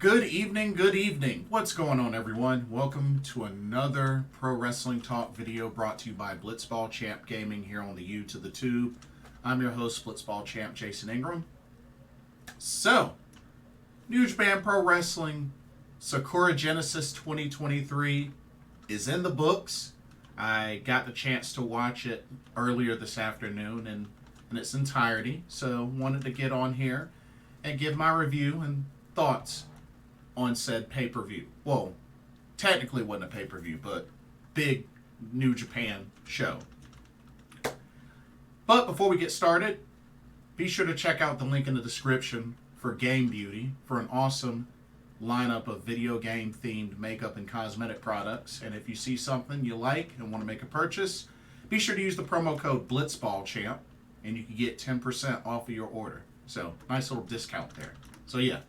Good evening, good evening. What's going on, everyone? Welcome to another Pro Wrestling Talk video brought to you by Blitzball Champ Gaming here on the U to the Tube. I'm your host, Blitzball Champ Jason Ingram. So, New Japan Pro Wrestling Sakura Genesis 2023 is in the books. I got the chance to watch it earlier this afternoon in its entirety, so wanted to get on here and give my review and thoughts on said pay-per-view. Well, technically wasn't a pay-per-view, but big New Japan show. But before we get started, be sure to check out the link in the description for Game Beauty for an awesome lineup of video game themed makeup and cosmetic products. And if you see something you like and want to make a purchase, be sure to use the promo code BlitzballChamp and you can get 10% off of your order. So, nice little discount there. So yeah,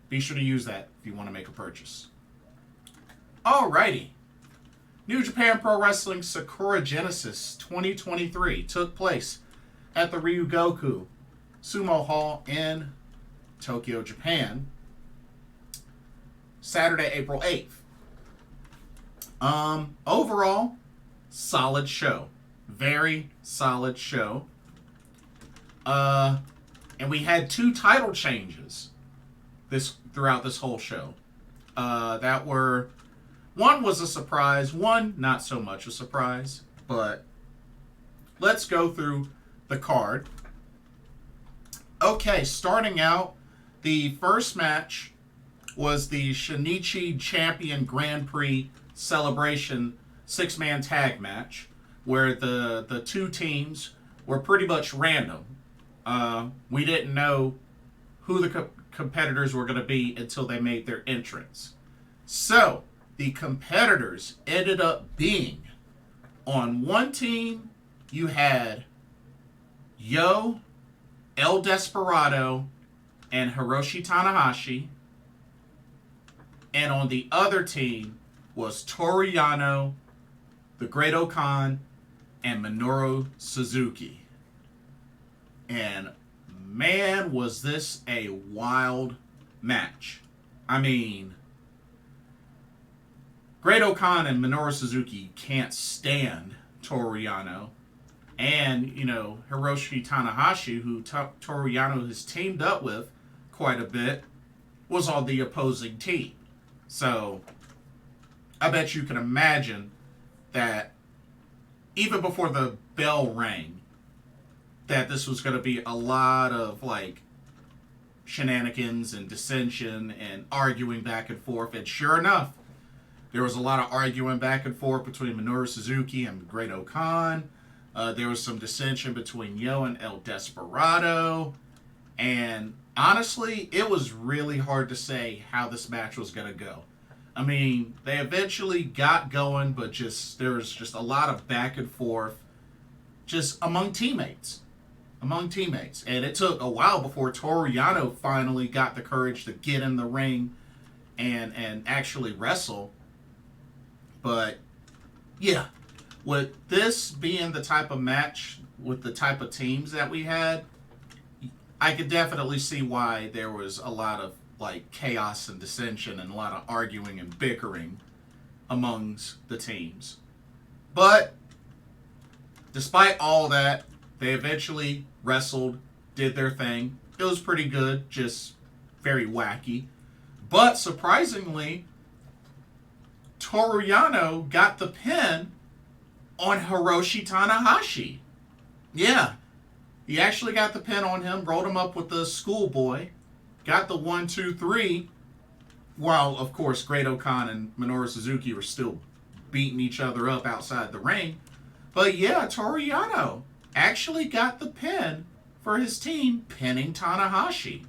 be sure to use that if you want to make a purchase. Alrighty. New Japan Pro Wrestling Sakura Genesis 2023 took place at the Ryugoku Sumo Hall in Tokyo, Japan, Saturday, April 8th. Overall, solid show. Very solid show. And we had two title changes throughout this whole show. One was a surprise, one not so much a surprise, but let's go through the card. Okay, starting out, the first match was the Shinnichi Champion Grand Prix Celebration 6-man tag match, where the two teams were pretty much random. We didn't know who the competitors were going to be until they made their entrance. So, the competitors ended up being, on one team, you had El Desperado, and Hiroshi Tanahashi. And on the other team was Toru Yano, the Great Okan, and Minoru Suzuki. And man, was this a wild match. I mean, Great Okan and Minoru Suzuki can't stand Toru Yano. And, Hiroshi Tanahashi, who Toru Yano has teamed up with quite a bit, was on the opposing team. So, I bet you can imagine that even before the bell rang, that this was going to be a lot of, shenanigans and dissension and arguing back and forth. And sure enough, there was a lot of arguing back and forth between Minoru Suzuki and Great Okan. There was some dissension between Yo and El Desperado. And honestly, it was really hard to say how this match was going to go. I mean, they eventually got going, but there was just a lot of back and forth just among teammates. And it took a while before Toru Yano finally got the courage to get in the ring and actually wrestle. But, yeah, with this being the type of match with the type of teams that we had, I could definitely see why there was a lot of chaos and dissension and a lot of arguing and bickering amongst the teams. But despite all that, they eventually wrestled, did their thing. It was pretty good, just very wacky. But surprisingly, Toru Yano got the pin on Hiroshi Tanahashi. Yeah. He actually got the pin on him, rolled him up with the schoolboy, got the 1, 2, 3, while, of course, Great Okan and Minoru Suzuki were still beating each other up outside the ring. But yeah, Toru Yano actually got the pin for his team, pinning Tanahashi.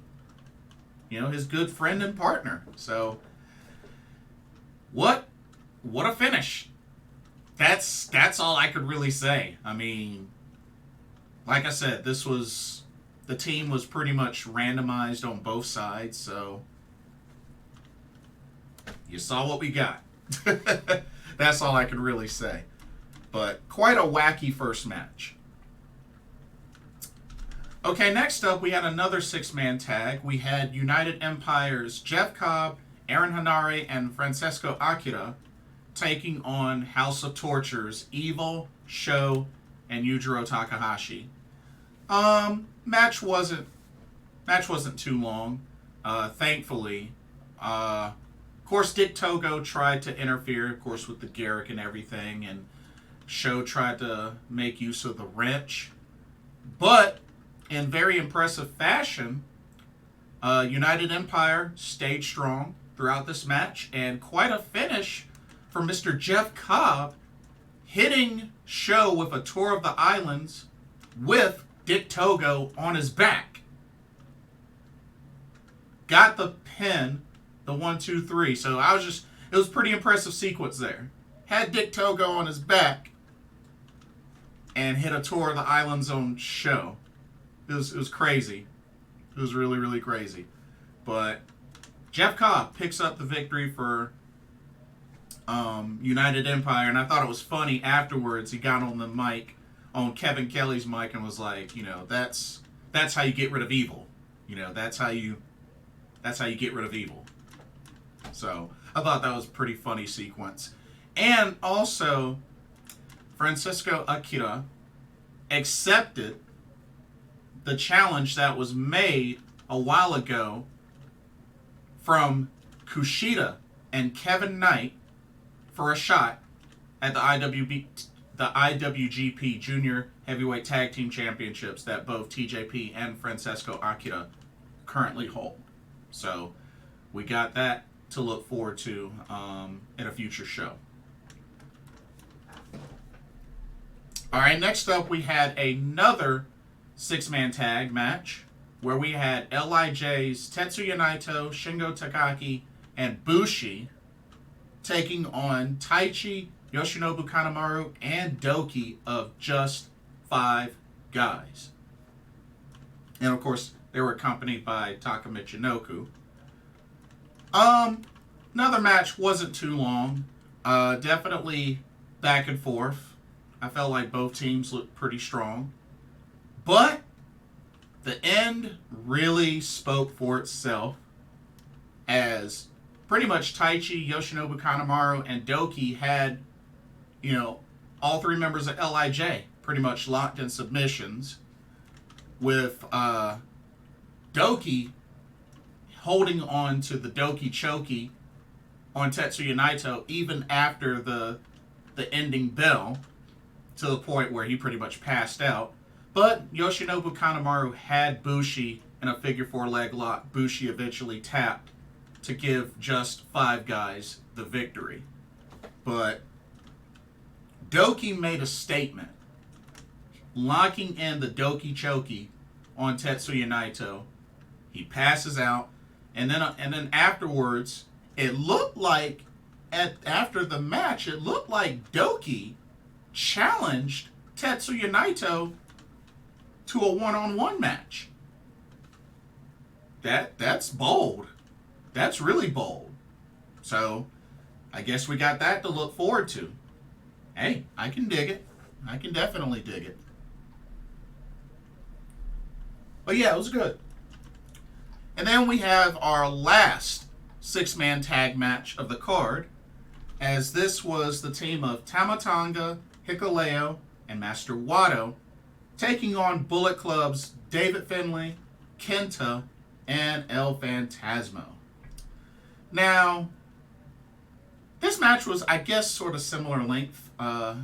His good friend and partner. So, what a finish. That's all I could really say. I mean, like I said, the team was pretty much randomized on both sides, so you saw what we got. That's all I can really say. But quite a wacky first match. Okay, next up, we had another six-man tag. We had United Empire's Jeff Cobb, Aaron Henare, and Francesco Akira taking on House of Torture's Evil, Sho, and Yujiro Takahashi. Match wasn't too long. Thankfully, of course, Dick Togo tried to interfere, of course, with the Garrick and everything, and Sho tried to make use of the wrench, but in very impressive fashion, United Empire stayed strong throughout this match, and quite a finish for Mr. Jeff Cobb, hitting Sho with a Tour of the Islands with Dick Togo on his back. Got the pin, the 1, 2, 3. So it was a pretty impressive sequence there. Had Dick Togo on his back and hit a Tour of the Islands on Sho. It was crazy. It was really, really crazy. But Jeff Cobb picks up the victory for United Empire, and I thought it was funny afterwards. He got on the mic, on Kevin Kelly's mic, and was like, that's how you get rid of evil. That's how you get rid of evil. So I thought that was a pretty funny sequence. And also, Francesco Akira accepted the challenge that was made a while ago from Kushida and Kevin Knight for a shot at the IWGP Junior Heavyweight Tag Team Championships that both TJP and Francesco Akira currently hold. So we got that to look forward to in a future show. All right, next up we had another six-man tag match where we had LIJ's Tetsuya Naito, Shingo Takagi, and BUSHI taking on Taichi, Yoshinobu Kanemaru, and DOUKI of Just 5 Guys. And of course, they were accompanied by Taka Michinoku. Another match wasn't too long. Definitely back and forth. I felt like both teams looked pretty strong. But the end really spoke for itself, as pretty much Taichi, Yoshinobu Kanemaru, and DOUKI had, all three members of LIJ pretty much locked in submissions, with DOUKI holding on to the DOUKI Choki on Tetsuya Naito even after the ending bell, to the point where he pretty much passed out. But Yoshinobu Kanemaru had BUSHI in a figure 4 leg lock. BUSHI eventually tapped to give Just 5 Guys the victory. But DOUKI made a statement, locking in the DOUKI Choki on Tetsuya Naito. He passes out, and then afterwards, it looked like after the match, it looked like DOUKI challenged Tetsuya Naito to a one-on-one match. That's bold. That's really bold. So, I guess we got that to look forward to. Hey, I can dig it. I can definitely dig it. But yeah, it was good. And then we have our last six-man tag match of the card, as this was the team of Tama Hikuleo, and Master Wato taking on Bullet Club's David Finlay, Kenta, and El Phantasmo. Now, this match was, I guess, sort of similar length to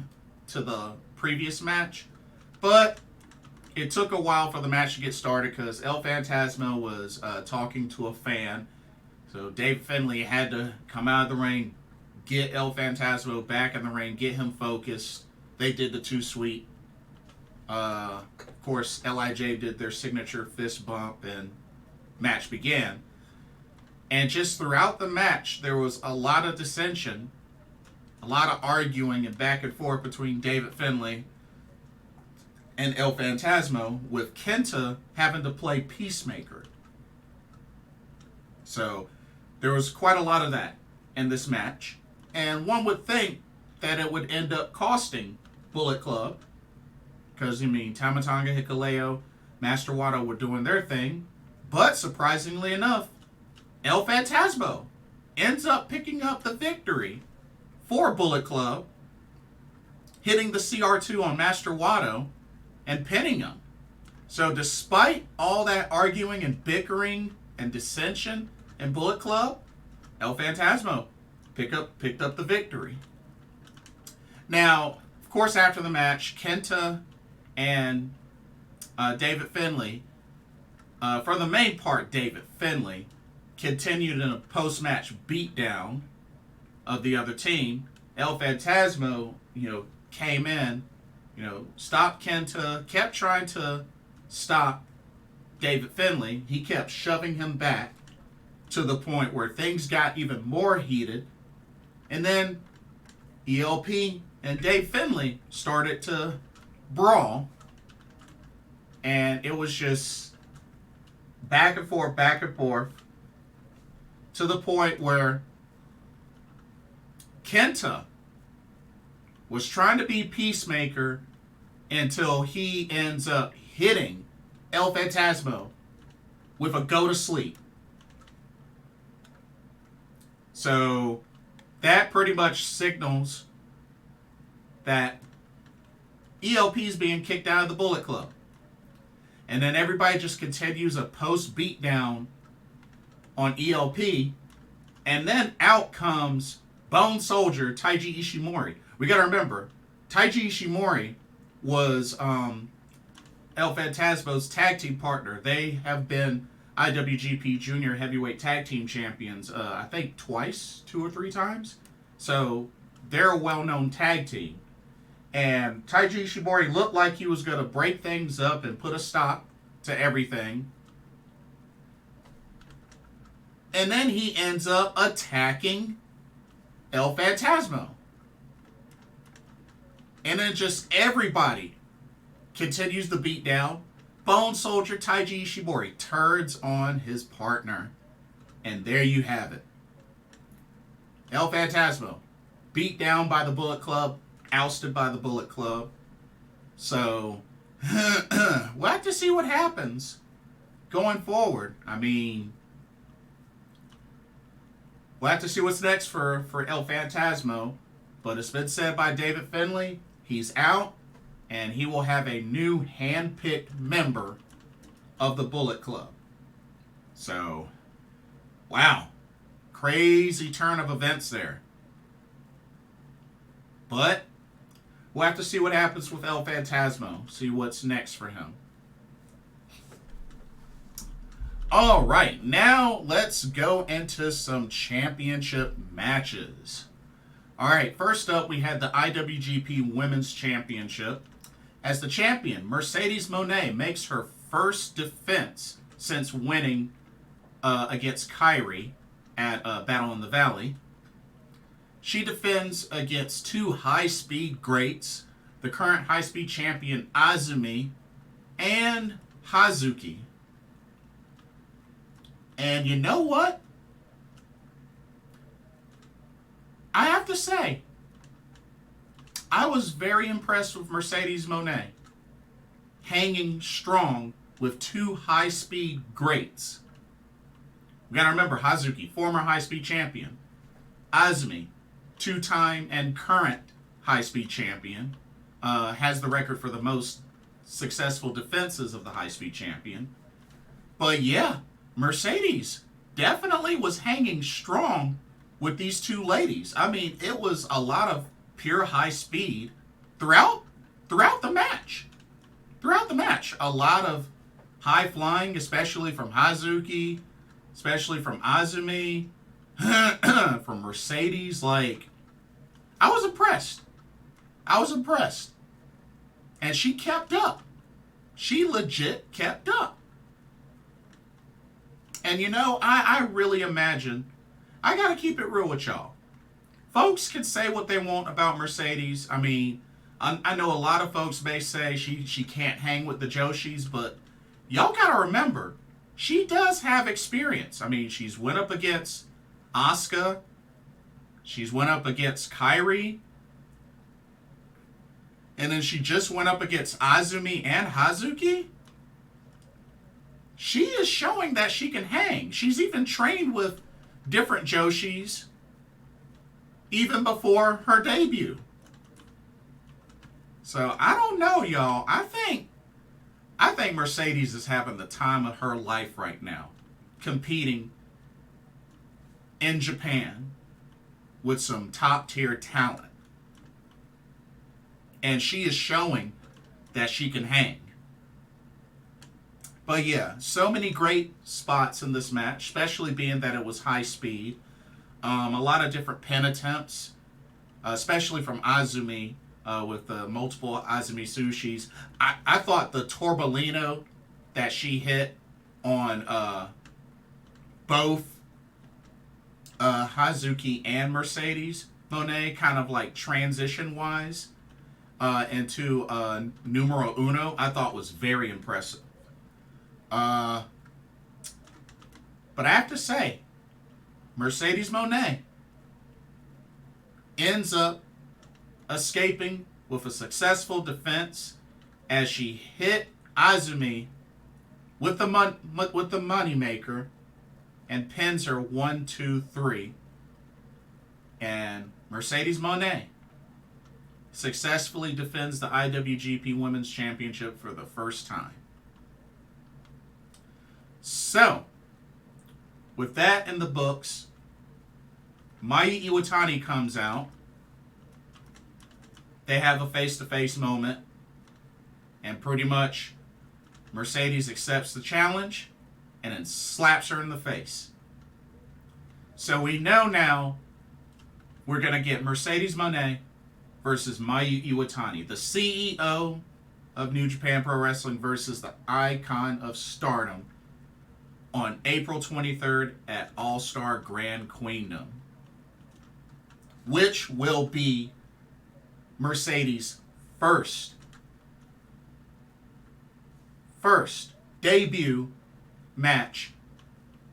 the previous match, but it took a while for the match to get started because El Phantasmo was talking to a fan. So David Finlay had to come out of the ring, get El Phantasmo back in the ring, get him focused. They did the too sweet. Of course, LIJ did their signature fist bump, and match began. And just throughout the match, there was a lot of dissension, a lot of arguing and back and forth between David Finlay and El Phantasmo, with Kenta having to play peacemaker. So there was quite a lot of that in this match. And one would think that it would end up costing Bullet Club, because, Tama Tonga Hikuleo Master Wato were doing their thing. But surprisingly enough, El Phantasmo ends up picking up the victory for Bullet Club, hitting the CR2 on Master Wato and pinning him. So despite all that arguing and bickering and dissension in Bullet Club, El Phantasmo picked up the victory. Now, of course, after the match, Kenta and David Finlay, for the main part, David Finlay, continued in a post-match beatdown of the other team. El Phantasmo, came in, stopped Kenta, kept trying to stop David Finlay. He kept shoving him back to the point where things got even more heated. And then ELP and Dave Finlay started to brawl. And it was just back and forth, to the point where Kenta was trying to be peacemaker until he ends up hitting El Phantasmo with a go to sleep. So that pretty much signals that ELP is being kicked out of the Bullet Club. And then everybody just continues a post beatdown on ELP. And then out comes Bone Soldier Taiji Ishimori. We got to remember, Taiji Ishimori was El Phantasmo's tag team partner. They have been IWGP Junior Heavyweight Tag Team Champions, I think twice, 2 or 3 times. So they're a well-known tag team. And Taiji Ishimori looked like he was going to break things up and put a stop to everything. And then he ends up attacking El Phantasmo. And then just everybody continues the beatdown. Bone Soldier Taiji Ishimori turns on his partner. And there you have it. El Phantasmo, beat down by the Bullet Club, ousted by the Bullet Club. So, we'll have to see what happens going forward. I mean, we'll have to see what's next for El Phantasmo. But it's been said by David Finlay, he's out, and he will have a new hand-picked member of the Bullet Club. So, wow. Crazy turn of events there. But we'll have to see what happens with El Phantasmo. See what's next for him. All right, now let's go into some championship matches. All right, first up, we had the IWGP Women's Championship. As the champion, Mercedes Moné makes her first defense since winning against Kairi at Battle in the Valley. She defends against 2 high-speed greats, the current high-speed champion Azumi and Hazuki. And you know what? I have to say, I was very impressed with Mercedes Moné, hanging strong with 2 high-speed greats. We gotta remember, Hazuki, former high-speed champion. Azumi, 2-time and current high-speed champion, has the record for the most successful defenses of the high-speed champion. But yeah, Mercedes definitely was hanging strong with these 2 ladies. I mean, it was a lot of pure high speed throughout the match. Throughout the match, a lot of high flying, especially from Hazuki, especially from Azumi, from Mercedes. Like, I was impressed. And she kept up. She legit kept up. And I really imagine, I gotta keep it real with y'all. Folks can say what they want about Mercedes. I mean, I know a lot of folks may say she can't hang with the Joshis, but y'all gotta remember, she does have experience. I mean, she's went up against Asuka. She's went up against Kairi. And then she just went up against Azumi and Hazuki. she is showing that she can hang. She's even trained with different Joshis even before her debut. So I don't know, y'all. I think Mercedes is having the time of her life right now, competing in Japan with some top tier talent. And she is showing that she can hang. But yeah, so many great spots in this match, especially being that it was high speed. A lot of different pin attempts, especially from Azumi, with the multiple Azumi sushis. I thought the Torbolino that she hit on both Hazuki and Mercedes Moné, kind of like transition-wise, into numero uno, I thought was very impressive. But I have to say, Mercedes Moné ends up escaping with a successful defense as she hit Azumi with the moneymaker and pins her 1, 2, 3. And Mercedes Moné successfully defends the IWGP Women's Championship for the first time. So, with that in the books, Mayu Iwatani comes out. They have a face-to-face moment. And pretty much, Mercedes accepts the challenge and then slaps her in the face. So we know now we're going to get Mercedes Moné versus Mayu Iwatani, the CEO of New Japan Pro Wrestling versus the Icon of Stardom, on April 23rd at All-Star Grand Queendom, which will be Mercedes' first debut match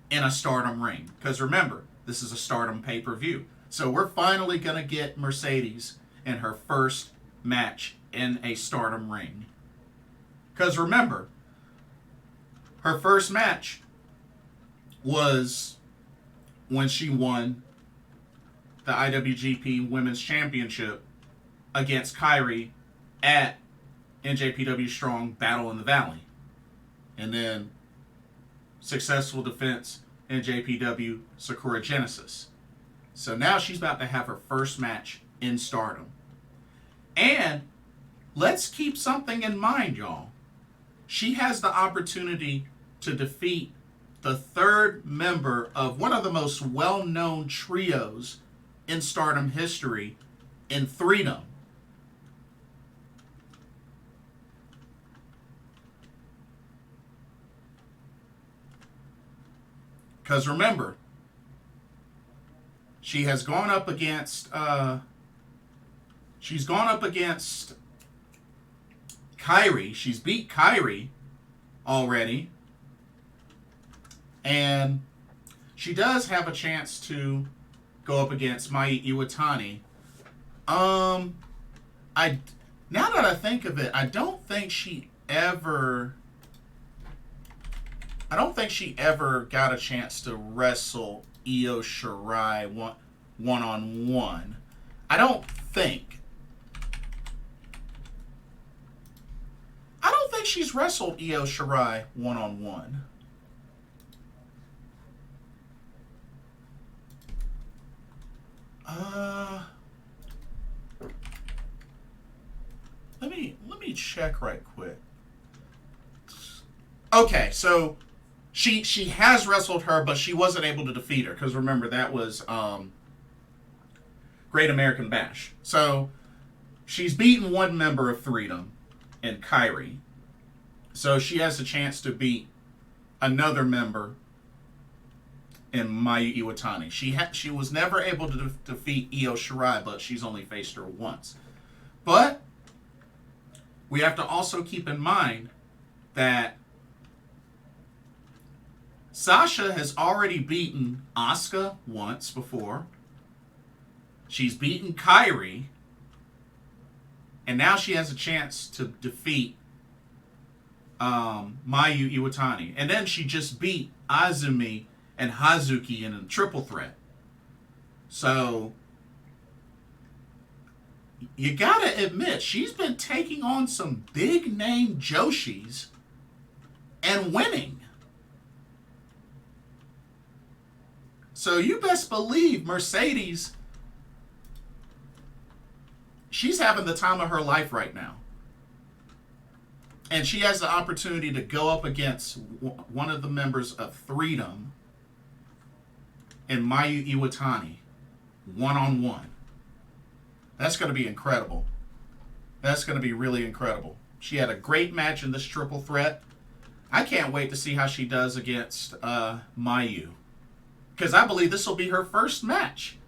in a Stardom ring. Because remember, this is a Stardom pay-per-view. So we're finally going to get Mercedes in her first match in a Stardom ring. Because remember, her first match was when she won the IWGP Women's Championship against Kairi at NJPW Strong Battle in the Valley. And then successful defense NJPW Sakura Genesis. So now she's about to have her first match in Stardom. And let's keep something in mind, y'all. She has the opportunity to defeat the third member of one of the most well-known trios in Stardom history in Threedom. Because remember, she has gone up against Kairi. She's beat Kairi already. And she does have a chance to go up against Mayu Iwatani. Now that I think of it, I don't think she ever got a chance to wrestle Io Shirai one-on-one. I don't think she's wrestled Io Shirai one-on-one. Let me check right quick. Okay, so she has wrestled her, but she wasn't able to defeat her because remember that was Great American Bash. So she's beaten one member of Threedom in Kairi. So she has a chance to beat another member in Mayu Iwatani. She was never able to defeat Io Shirai, but she's only faced her once. But we have to also keep in mind that Sasha has already beaten Asuka once before. She's beaten Kairi. And now she has a chance to defeat Mayu Iwatani. And then she just beat Azumi and Hazuki in a triple threat. So, you gotta admit, she's been taking on some big name Joshis and winning. So you best believe Mercedes, she's having the time of her life right now. And she has the opportunity to go up against one of the members of Freedom and Mayu Iwatani one-on-one. That's going to be incredible. That's going to be really incredible. She had a great match in this triple threat. I can't wait to see how she does against Mayu. Because I believe this will be her first match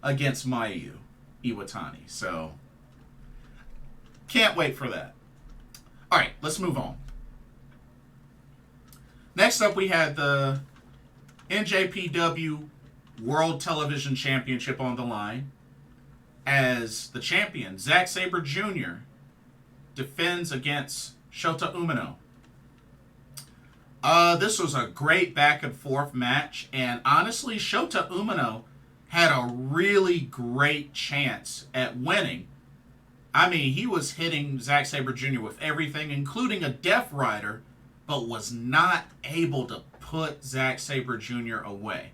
against Mayu Iwatani. So, can't wait for that. All right, let's move on. Next up, we had the NJPW World Television Championship on the line, as the champion, Zack Sabre Jr., defends against Shota Umino. This was a great back and forth match, and honestly, Shota Umino had a really great chance at winning. I mean, he was hitting Zack Sabre Jr. with everything, including a Death Rider, but was not able to put Zack Sabre Jr. away.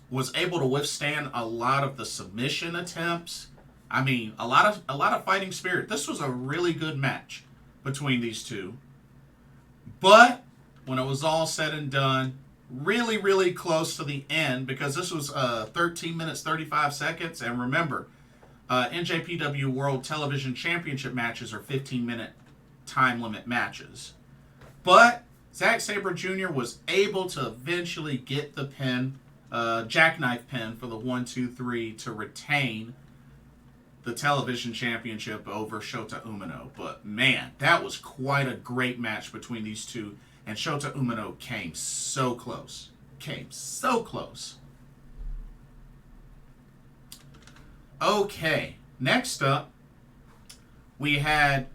Was able to withstand a lot of the submission attempts. I mean, a lot of fighting spirit. This was a really good match between these two. But when it was all said and done, really, really close to the end, because this was 13 minutes, 35 seconds. And remember, NJPW World Television Championship matches are 15-minute time limit matches. But Zack Sabre Jr. was able to eventually get the pin, jackknife pin for the 1-2-3 to retain the television championship over Shota Umino. But man, that was quite a great match between these two. And Shota Umino came so close. Came so close. Okay, next up, we had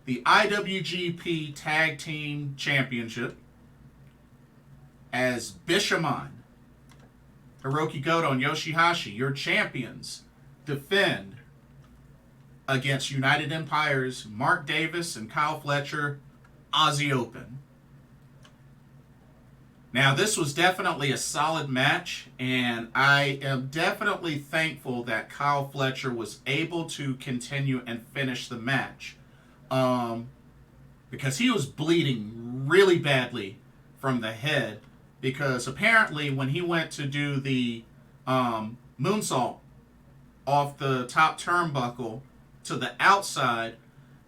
the IWGP Tag Team Championship as Bishamon, Hiroki Goto, and YOSHI-HASHI, your champions, defend against United Empire's Mark Davis and Kyle Fletcher Aussie Open. Now, this was definitely a solid match, and I am definitely thankful that Kyle Fletcher was able to continue and finish the match. Because he was bleeding really badly from the head, because apparently when he went to do the moonsault off the top turnbuckle to the outside,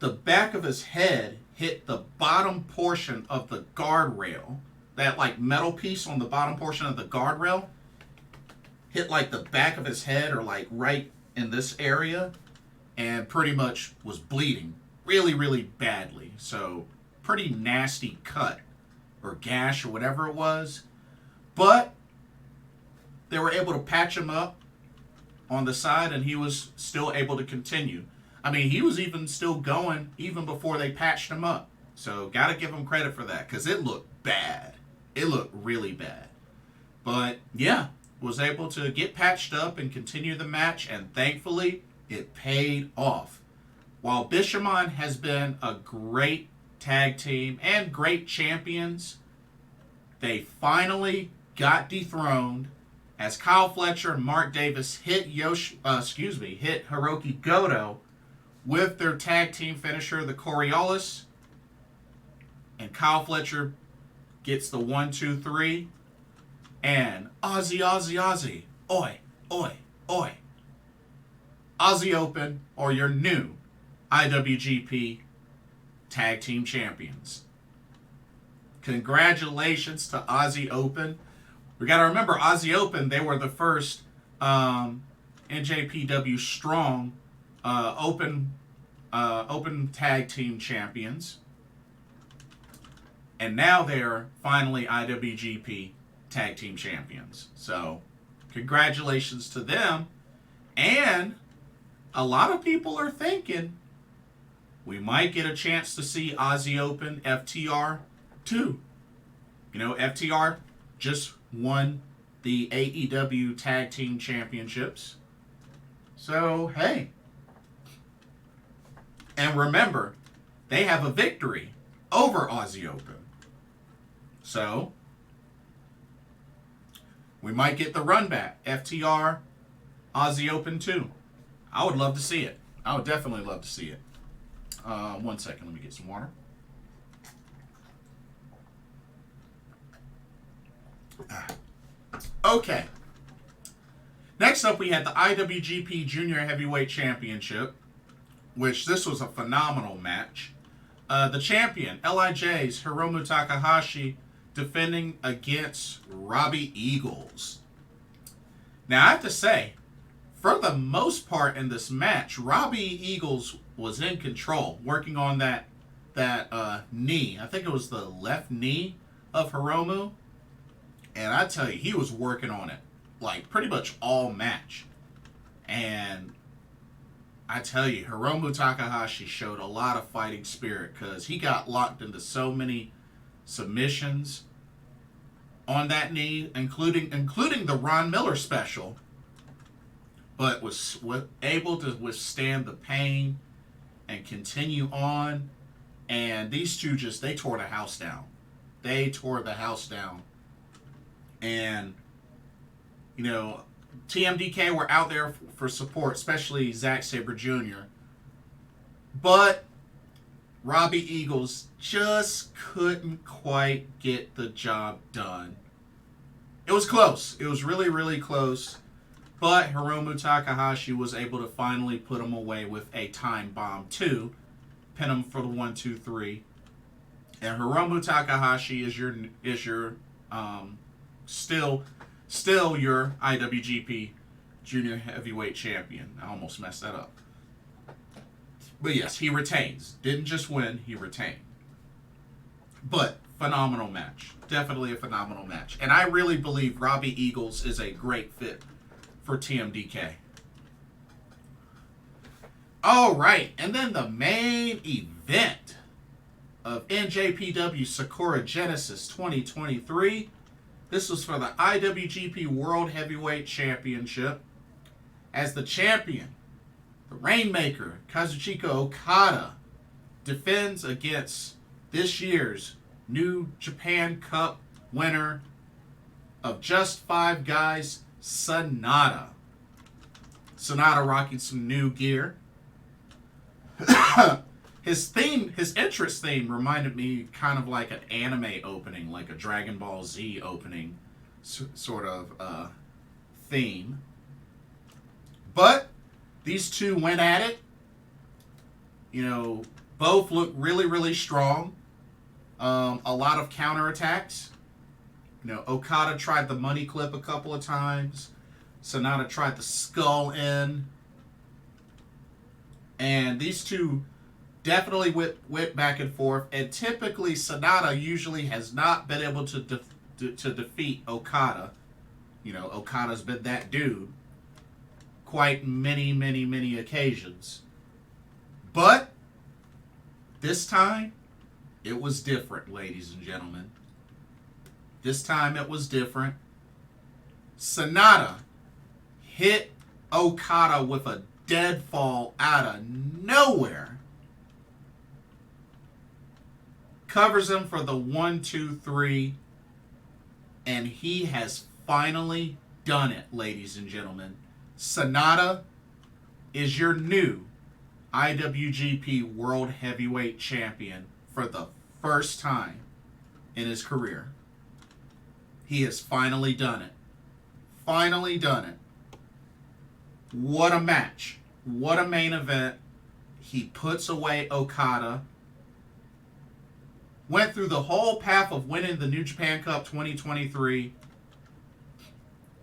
the back of his head hit the bottom portion of the guardrail. That like metal piece on the bottom portion of the guardrail hit like the back of his head, or like right in this area, and pretty much was bleeding really, really badly. So pretty nasty cut or gash or whatever it was. But they were able to patch him up on the side, and he was still able to continue. I mean, he was even still going even before they patched him up. So got to give him credit for that, because it looked bad. It looked really bad. But yeah, was able to get patched up and continue the match, and thankfully it paid off. While Bishamon has been a great tag team and great champions, they finally got dethroned as Kyle Fletcher and Mark Davis hit Hiroki Goto with their tag team finisher, the Coriolis, and Kyle Fletcher gets the 1-2-3, and Aussie, oi, oi, oi. Aussie Open, or your new IWGP Tag Team Champions. Congratulations to Aussie Open. We got to remember, Aussie Open, they were the first NJPW Strong Open Tag Team Champions. And now they're finally IWGP Tag Team Champions. So, congratulations to them. And a lot of people are thinking We might get a chance to see Aussie Open FTR 2. You know, FTR just won the AEW Tag Team Championships. So, hey. And remember, they have a victory over Aussie Open. So, we might get the run back. FTR, Aussie Open 2. I would love to see it. I would definitely love to see it. 1 second, let me get some water. Okay. Next up, we had the IWGP Junior Heavyweight Championship, which this was a phenomenal match. The champion, LIJ's Hiromu Takahashi, defending against Robbie Eagles. Now, I have to say, for the most part in this match, Robbie Eagles was in control, working on that knee. I think it was the left knee of Hiromu. And I tell you, he was working on it like pretty much all match. And I tell you, Hiromu Takahashi showed a lot of fighting spirit because he got locked into so many submissions on that knee, including the Ron Miller special, but was able to withstand the pain and continue on. And these two they tore the house down. They tore the house down. And, you know, TMDK were out there for support, especially Zack Sabre Jr. But Robbie Eagles just couldn't quite get the job done. It was close. It was really, really close. But Hiromu Takahashi was able to finally put him away with a time bomb 2, pin him for the 1, 2, 3. And Hiromu Takahashi is your still your IWGP Junior Heavyweight Champion. I almost messed that up. But yes, he retains. Didn't just win, he retained. But phenomenal match. Definitely a phenomenal match. And I really believe Robbie Eagles is a great fit for TMDK. All right, and then the main event of NJPW Sakura Genesis 2023. This was for the IWGP World Heavyweight Championship. As the champion, the Rainmaker, Kazuchika Okada, defends against this year's New Japan Cup winner of Just 5 Guys, Sonata. Sonata rocking some new gear. His entrance theme reminded me kind of like an anime opening, like a Dragon Ball Z opening sort of theme. But these two went at it. You know, both looked really, really strong. A lot of counterattacks. You know, Okada tried the money clip a couple of times. Sonata tried the skull in. And these two definitely went back and forth. And typically, Sonata usually has not been able to defeat Okada. You know, Okada's been that dude quite many, many, many occasions. But this time, it was different, ladies and gentlemen. This time it was different. Sonata hit Okada with a deadfall out of nowhere. Covers him for the 1, 2, 3. And he has finally done it, ladies and gentlemen. Sonata is your new IWGP World Heavyweight Champion for the first time in his career. He has finally done it. Finally done it. What a match. What a main event. He puts away Okada. Went through the whole path of winning the New Japan Cup 2023.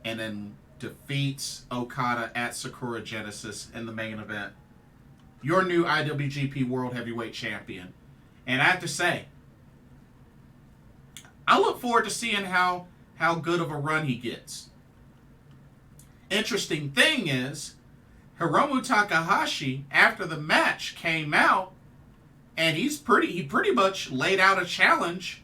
And then defeats Okada at Sakura Genesis in the main event. Your new IWGP World Heavyweight Champion. And I have to say, I look forward to seeing how good of a run he gets. Interesting thing is, Hiromu Takahashi, after the match came out And he pretty much laid out a challenge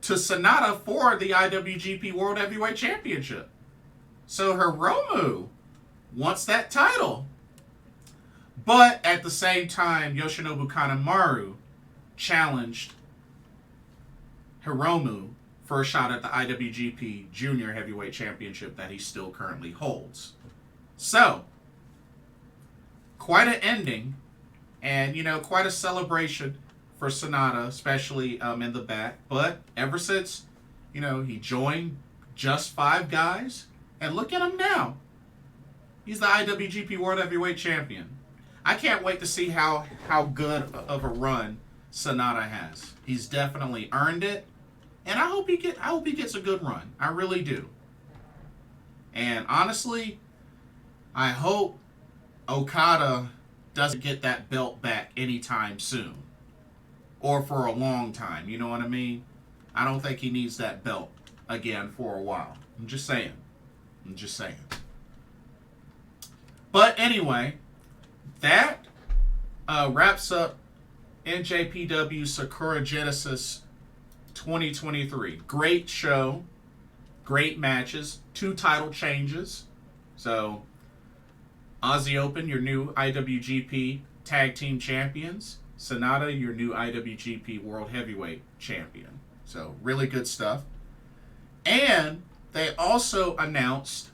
to Sanada for the IWGP World Heavyweight Championship. So Hiromu wants that title. But at the same time, Yoshinobu Kanemaru challenged Hiromu for a shot at the IWGP Junior Heavyweight Championship that he still currently holds. So, quite an ending, and, quite a celebration for Sanada, especially in the back. But ever since, he joined just 5 guys, and look at him now. He's the IWGP World Heavyweight Champion. I can't wait to see how good of a run Sanada has. He's definitely earned it, and I hope he gets a good run. I really do. And honestly, I hope Okada doesn't get that belt back anytime soon, or for a long time. You know what I mean? I don't think he needs that belt again for a while. I'm just saying. But anyway, that wraps up NJPW Sakura Genesis 2023. Great show. Great matches. 2 title changes. So, Aussie Open, your new IWGP Tag Team Champions. Sanada, your new IWGP World Heavyweight Champion. So, really good stuff. And they also announced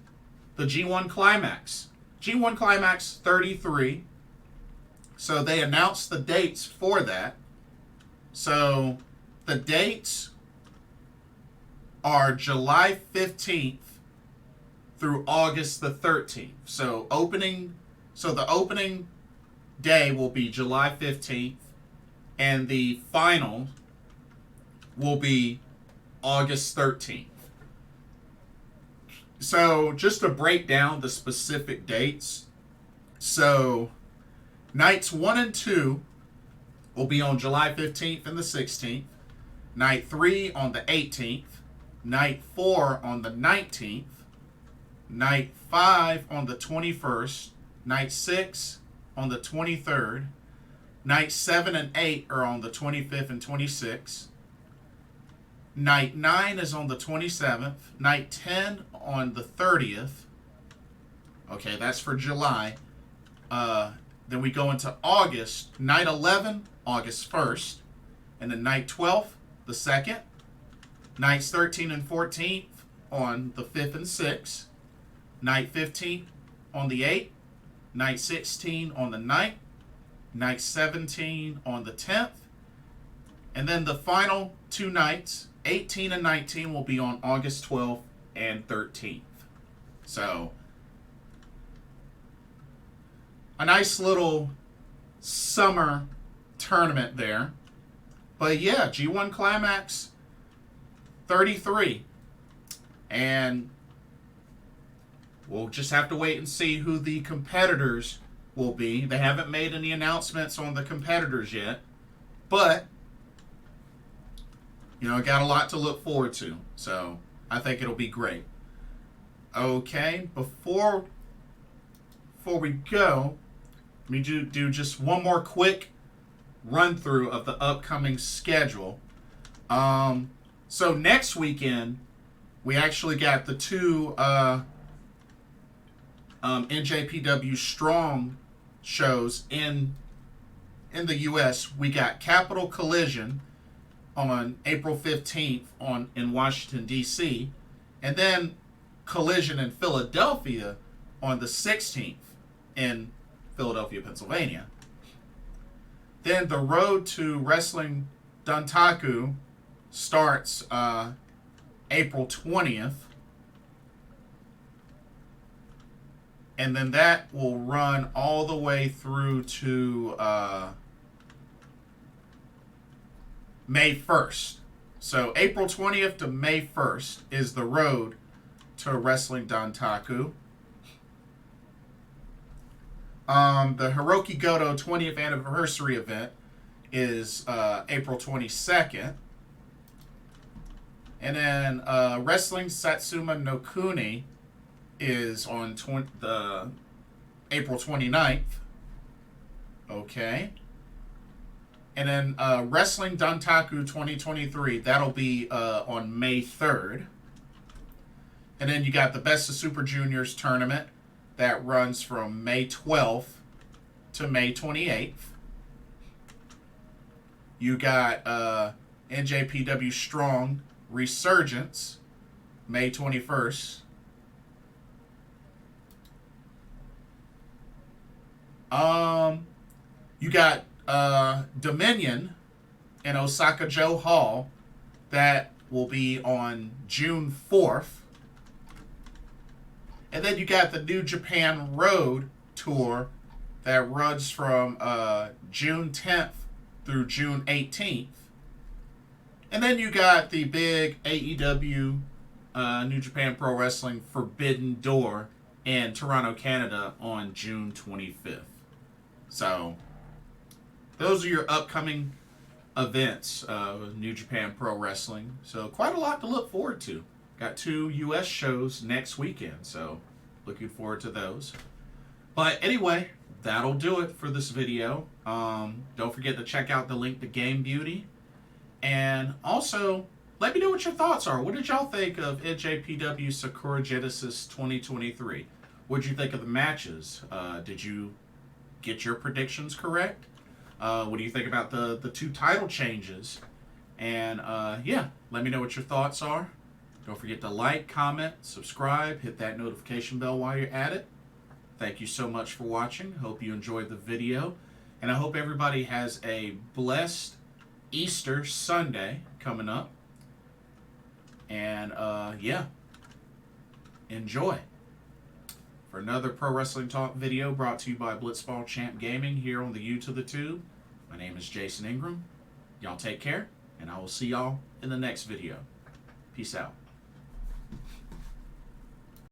the G1 Climax. G1 Climax 33. So they announced the dates for that. So the dates are July 15th through August the 13th. So the opening day will be July 15th, and the final will be August 13th. So just to break down the specific dates. So nights 1 and 2 will be on July 15th and the 16th. Night 3 on the 18th. Night 4 on the 19th. Night 5 on the 21st. Night 6 on the 23rd. Night 7 and 8 are on the 25th and 26th. Night 9 is on the 27th. Night 10 on the 30th. Okay, that's for July. Then we go into August. Night 11, August 1st. And then night 12, the 2nd. Nights 13 and 14th on the 5th and 6th. Night 15 on the 8th. Night 16 on the 9th. Night 17 on the 10th. And then the final 2 nights, 18 and 19, will be on August 12th and 13th. So, a nice little summer tournament there. But yeah, G1 Climax 33. And we'll just have to wait and see who the competitors will be. They haven't made any announcements on the competitors yet. But, got a lot to look forward to. So, I think it'll be great. Okay, before we go, let me do just one more quick run through of the upcoming schedule. So next weekend, we actually got the 2 NJPW Strong shows in the U.S. We got Capital Collision on April 15th in Washington, D.C., and then Collision in Philadelphia on the 16th in Philadelphia, Pennsylvania. Then the road to Wrestling Dontaku starts April 20th. And then that will run all the way through to May 1st. So April 20th to May 1st is the road to Wrestling Dontaku. The Hiroki Goto 20th anniversary event is April 22nd. And then Wrestling Satsuma no Kuni is on the April 29th. Okay. And then Wrestling Dantaku 2023, that'll be on May 3rd. And then you got the Best of Super Juniors tournament that runs from May 12th to May 28th. You got NJPW Strong Resurgence, May 21st. You got Dominion in Osaka-jo Hall. That will be on June 4th. And then you got the New Japan Road Tour that runs from June 10th through June 18th. And then you got the big AEW New Japan Pro Wrestling Forbidden Door in Toronto, Canada on June 25th. So, those are your upcoming events of New Japan Pro Wrestling. So, quite a lot to look forward to. Got 2 U.S. shows next weekend, so looking forward to those. But anyway, that'll do it for this video. Don't forget to check out the link to Game Beauty. And also, let me know what your thoughts are. What did y'all think of NJPW Sakura Genesis 2023? What did you think of the matches? Did you get your predictions correct? What do you think about the 2 title changes? And yeah, let me know what your thoughts are. Don't forget to like, comment, subscribe, hit that notification bell while you're at it. Thank you so much for watching. Hope you enjoyed the video. And I hope everybody has a blessed Easter Sunday coming up. And yeah, enjoy. For another Pro Wrestling Talk video brought to you by Blitzball Champ Gaming here on the U to the Tube. My name is Jason Ingram. Y'all take care, and I will see y'all in the next video. Peace out.